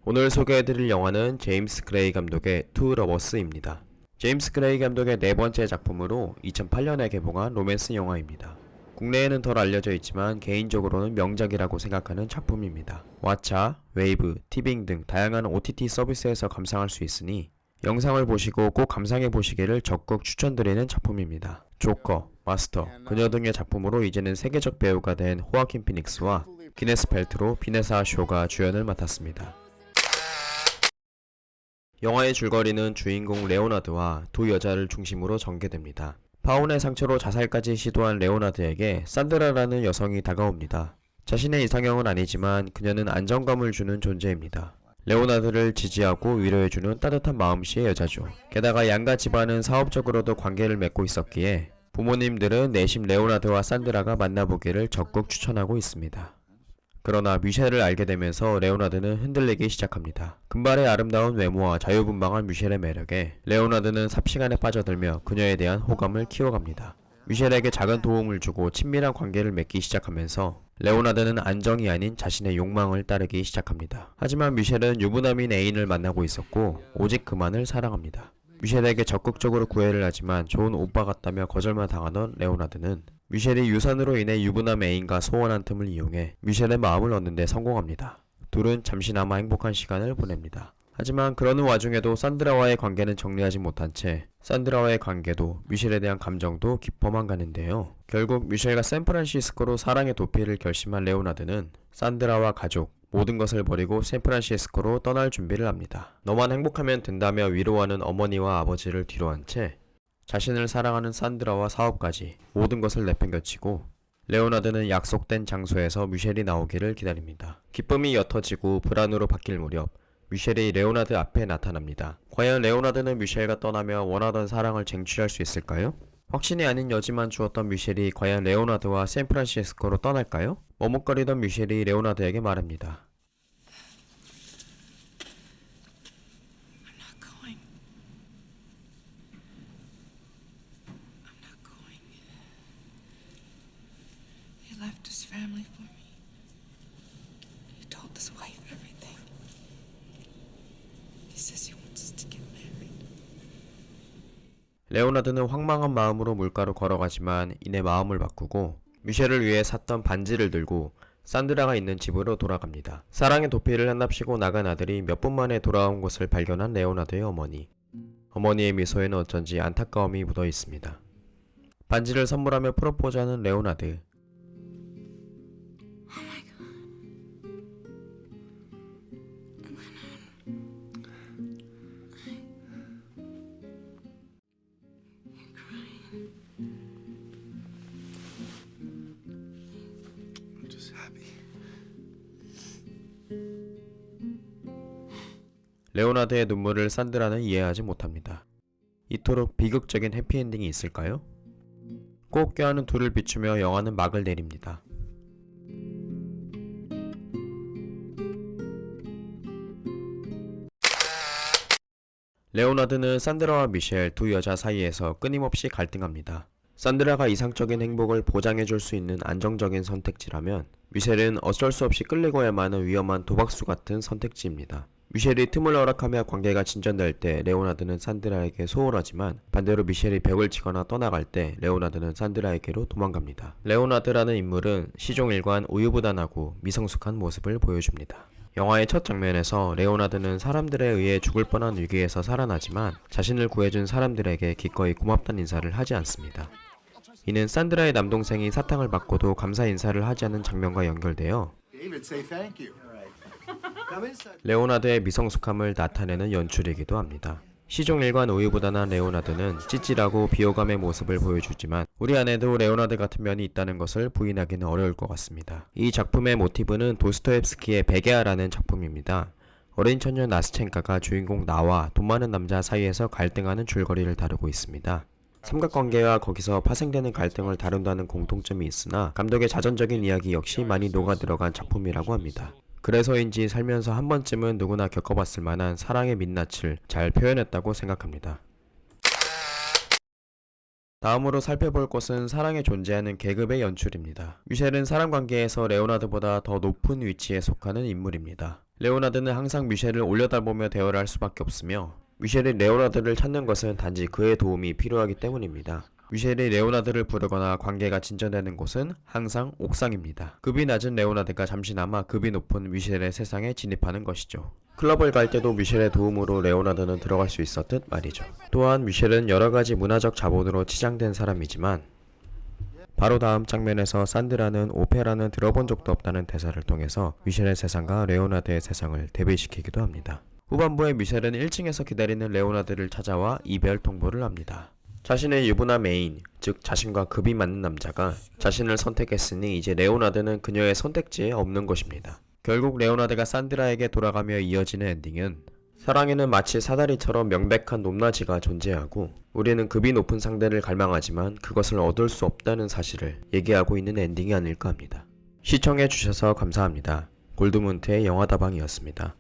오늘 소개해드릴 영화는 제임스 그레이 감독의 투 러버스입니다. 제임스 그레이 감독의 네 번째 작품으로 2008년에 개봉한 로맨스 영화입니다. 국내에는 덜 알려져 있지만 개인적으로는 명작이라고 생각하는 작품입니다. 왓챠, 웨이브, 티빙 등 다양한 OTT 서비스에서 감상할 수 있으니 영상을 보시고 꼭 감상해 보시기를 적극 추천드리는 작품입니다. 조커, 마스터, 그녀 등의 작품으로 이제는 세계적 배우가 된 호아킨 피닉스와 기네스 펠트로 비네사 쇼가 주연을 맡았습니다. 영화의 줄거리는 주인공 레오나드와 두 여자를 중심으로 전개됩니다. 파혼의 상처로 자살까지 시도한 레오나드에게 산드라라는 여성이 다가옵니다. 자신의 이상형은 아니지만 그녀는 안정감을 주는 존재입니다. 레오나드를 지지하고 위로해주는 따뜻한 마음씨의 여자죠. 게다가 양가 집안은 사업적으로도 관계를 맺고 있었기에 부모님들은 내심 레오나드와 산드라가 만나보기를 적극 추천하고 있습니다. 그러나 미셸을 알게 되면서 레오나드는 흔들리기 시작합니다. 금발의 아름다운 외모와 자유분방한 미셸의 매력에 레오나드는 삽시간에 빠져들며 그녀에 대한 호감을 키워갑니다. 미셸에게 작은 도움을 주고 친밀한 관계를 맺기 시작하면서 레오나드는 안정이 아닌 자신의 욕망을 따르기 시작합니다. 하지만 미셸은 유부남인 애인을 만나고 있었고 오직 그만을 사랑합니다. 미셸에게 적극적으로 구애를 하지만 좋은 오빠 같다며 거절만 당하던 레오나드는 미셸이 유산으로 인해 유부남 애인과 소원한 틈을 이용해 미셸의 마음을 얻는 데 성공합니다. 둘은 잠시나마 행복한 시간을 보냅니다. 하지만 그러는 와중에도 산드라와의 관계는 정리하지 못한 채 산드라와의 관계도 미셸에 대한 감정도 깊어만 가는데요. 결국 미셸과 샌프란시스코로 사랑의 도피를 결심한 레오나드는 산드라와 가족, 모든 것을 버리고 샌프란시스코로 떠날 준비를 합니다. 너만 행복하면 된다며 위로하는 어머니와 아버지를 뒤로한 채 자신을 사랑하는 산드라와 사업까지 모든 것을 내팽겨치고 레오나드는 약속된 장소에서 미셸이 나오기를 기다립니다. 기쁨이 옅어지고 불안으로 바뀔 무렵 미셸이 레오나드 앞에 나타납니다. 과연 레오나드는 미셸과 떠나며 원하던 사랑을 쟁취할 수 있을까요? 확신이 아닌 여지만 주었던 미셸이 과연 레오나드와 샌프란시스코로 떠날까요? 머뭇거리던 미셸이 레오나드에게 말합니다. He left his family for me. He told his wife everything. He says he wants us to get married. 레오나드는 황망한 마음으로 물가로 걸어가지만 이내 마음을 바꾸고 미셸을 위해 샀던 반지를 들고 산드라가 있는 집으로 돌아갑니다. 사랑의 도피를 한납시고 나간 아들이 몇 분 만에 돌아온 것을 발견한 레오나드의 어머니. 어머니의 미소에는 어쩐지 안타까움이 묻어 있습니다. 반지를 선물하며 프로포즈하는 레오나드. 레오나드의 눈물을 산드라는 이해하지 못합니다. 이토록 비극적인 해피엔딩이 있을까요? 꼭 껴안은 둘을 비추며 영화는 막을 내립니다. 레오나드는 산드라와 미셸 두 여자 사이에서 끊임없이 갈등합니다. 산드라가 이상적인 행복을 보장해줄 수 있는 안정적인 선택지라면 미셸은 어쩔 수 없이 끌리고야만 하는 위험한 도박수 같은 선택지입니다. 미셸이 틈을 허락하며 관계가 진전될 때 레오나드는 산드라에게 소홀하지만 반대로 미셸이 벽을 치거나 떠나갈 때 레오나드는 산드라에게로 도망갑니다. 레오나드라는 인물은 시종일관 우유부단하고 미성숙한 모습을 보여줍니다. 영화의 첫 장면에서 레오나드는 사람들에 의해 죽을 뻔한 위기에서 살아나지만 자신을 구해준 사람들에게 기꺼이 고맙다는 인사를 하지 않습니다. 이는 산드라의 남동생이 사탕을 받고도 감사 인사를 하지 않는 장면과 연결되어 레오나드의 미성숙함을 나타내는 연출이기도 합니다. 시종일관 우유부단한 레오나드는 찌질하고 비호감의 모습을 보여주지만 우리 안에도 레오나드 같은 면이 있다는 것을 부인하기는 어려울 것 같습니다. 이 작품의 모티브는 도스토옙스키의 베게아라는 작품입니다. 어린 처녀 나스첸카가 주인공 나와 돈 많은 남자 사이에서 갈등하는 줄거리를 다루고 있습니다. 삼각관계와 거기서 파생되는 갈등을 다룬다는 공통점이 있으나 감독의 자전적인 이야기 역시 많이 녹아들어간 작품이라고 합니다. 그래서인지 살면서 한 번쯤은 누구나 겪어봤을 만한 사랑의 민낯을 잘 표현했다고 생각합니다. 다음으로 살펴볼 것은 사랑에 존재하는 계급의 연출입니다. 미셸은 사람관계에서 레오나드보다 더 높은 위치에 속하는 인물입니다. 레오나드는 항상 미셸을 올려다보며 대화를 할 수밖에 없으며 미셸이 레오나드를 찾는 것은 단지 그의 도움이 필요하기 때문입니다. 미셸이 레오나드를 부르거나 관계가 진전되는 곳은 항상 옥상입니다. 급이 낮은 레오나드가 잠시나마 급이 높은 미셸의 세상에 진입하는 것이죠. 클럽을 갈 때도 미셸의 도움으로 레오나드는 들어갈 수 있었듯 말이죠. 또한 미셸은 여러가지 문화적 자본으로 치장된 사람이지만 바로 다음 장면에서 산드라는 오페라는 들어본 적도 없다는 대사를 통해서 미셸의 세상과 레오나드의 세상을 대비시키기도 합니다. 후반부에 미셸은 1층에서 기다리는 레오나드를 찾아와 이별 통보를 합니다. 자신의 유부남 애인, 즉 자신과 급이 맞는 남자가 자신을 선택했으니 이제 레오나드는 그녀의 선택지에 없는 것입니다. 결국 레오나드가 산드라에게 돌아가며 이어지는 엔딩은 사랑에는 마치 사다리처럼 명백한 높낮이가 존재하고 우리는 급이 높은 상대를 갈망하지만 그것을 얻을 수 없다는 사실을 얘기하고 있는 엔딩이 아닐까 합니다. 시청해주셔서 감사합니다. 골드문트의 영화다방이었습니다.